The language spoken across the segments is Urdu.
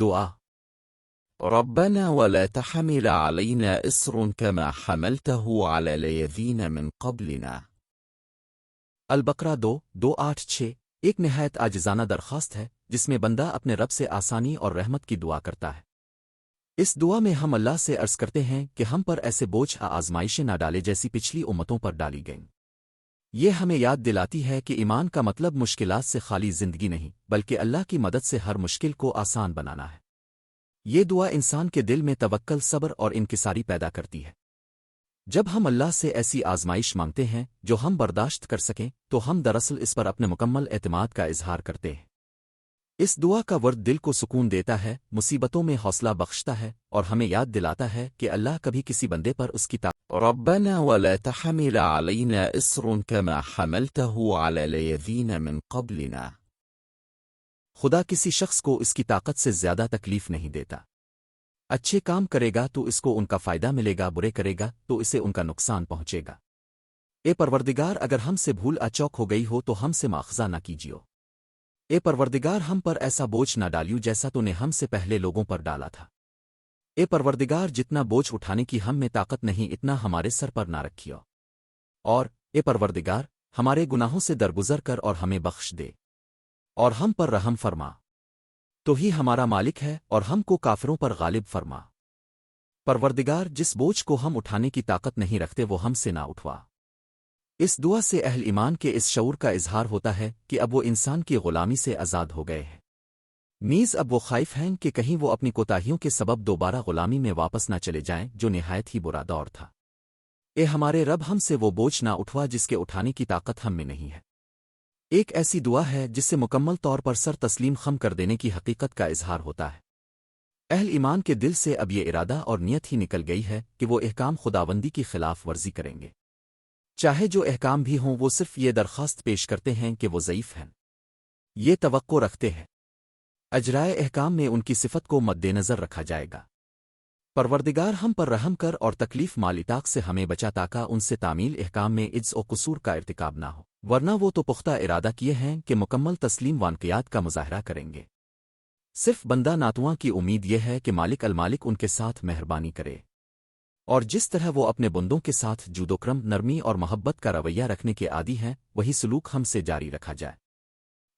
دعا ربنا ولا تحمل علينا إصر كما حملته على الذين من قبلنا۔ البقرہ 2:2-8-6 ایک نہایت عاجزانہ درخواست ہے جس میں بندہ اپنے رب سے آسانی اور رحمت کی دعا کرتا ہے۔ اس دعا میں ہم اللہ سے عرض کرتے ہیں کہ ہم پر ایسے بوجھ آزمائشیں نہ ڈالے جیسی پچھلی امتوں پر ڈالی گئیں۔ یہ ہمیں یاد دلاتی ہے کہ ایمان کا مطلب مشکلات سے خالی زندگی نہیں بلکہ اللہ کی مدد سے ہر مشکل کو آسان بنانا ہے۔ یہ دعا انسان کے دل میں توکل، صبر اور انکساری پیدا کرتی ہے۔ جب ہم اللہ سے ایسی آزمائش مانگتے ہیں جو ہم برداشت کر سکیں تو ہم دراصل اس پر اپنے مکمل اعتماد کا اظہار کرتے ہیں۔ اس دعا کا ورد دل کو سکون دیتا ہے، مصیبتوں میں حوصلہ بخشتا ہے اور ہمیں یاد دلاتا ہے کہ اللہ کبھی کسی بندے پر اس کی ربنا ولا تحمل علينا إصر كما حملته على الذين من قبلنا۔ خدا کسی شخص کو اس کی طاقت سے زیادہ تکلیف نہیں دیتا۔ اچھے کام کرے گا تو اس کو ان کا فائدہ ملے گا، برے کرے گا تو اسے ان کا نقصان پہنچے گا۔ اے پروردگار، اگر ہم سے بھول اچوک ہو گئی ہو تو ہم سے مواخذہ نہ کیجیو۔ اے پروردگار، ہم پر ایسا بوجھ نہ ڈالیو جیسا تو نے ہم سے پہلے لوگوں پر ڈالا تھا۔ اے پروردگار، جتنا بوجھ اٹھانے کی ہم میں طاقت نہیں اتنا ہمارے سر پر نہ رکھیو۔ اور اے پروردگار، ہمارے گناہوں سے درگزر کر اور ہمیں بخش دے اور ہم پر رحم فرما۔ تو ہی ہمارا مالک ہے اور ہم کو کافروں پر غالب فرما۔ پروردگار، جس بوجھ کو ہم اٹھانے کی طاقت نہیں رکھتے وہ ہم سے نہ اٹھوا۔ اس دعا سے اہل ایمان کے اس شعور کا اظہار ہوتا ہے کہ اب وہ انسان کی غلامی سے آزاد ہو گئے ہیں۔ نیز اب وہ خائف ہیں کہ کہیں وہ اپنی کوتاہیوں کے سبب دوبارہ غلامی میں واپس نہ چلے جائیں جو نہایت ہی برا دور تھا۔ اے ہمارے رب، ہم سے وہ بوجھ نہ اٹھوا جس کے اٹھانے کی طاقت ہم میں نہیں ہے۔ ایک ایسی دعا ہے جس سے مکمل طور پر سر تسلیم خم کر دینے کی حقیقت کا اظہار ہوتا ہے۔ اہل ایمان کے دل سے اب یہ ارادہ اور نیت ہی نکل گئی ہے کہ وہ احکام خداوندی کی خلاف ورزی کریں گے، چاہے جو احکام بھی ہوں۔ وہ صرف یہ درخواست پیش کرتے ہیں کہ وہ ضعیف ہیں، یہ توقع رکھتے ہیں اجرائے احکام میں ان کی صفت کو مد نظر رکھا جائے گا۔ پروردگار، ہم پر رحم کر اور تکلیف مالتاک سے ہمیں بچا تاکہ ان سے تعمیل احکام میں عجز و قصور کا ارتکاب نہ ہو، ورنہ وہ تو پختہ ارادہ کیے ہیں کہ مکمل تسلیم وانقیات کا مظاہرہ کریں گے۔ صرف بندہ ناتواں کی امید یہ ہے کہ مالک المالک ان کے ساتھ مہربانی کرے، اور جس طرح وہ اپنے بندوں کے ساتھ جود و کرم، نرمی اور محبت کا رویہ رکھنے کے عادی ہیں وہی سلوک ہم سے جاری رکھا جائے۔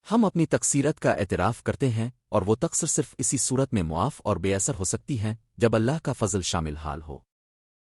ہم اپنی تقصیرت کا اعتراف کرتے ہیں اور وہ تقصیر صرف اسی صورت میں معاف اور بے اثر ہو سکتی ہیں جب اللہ کا فضل شامل حال ہو۔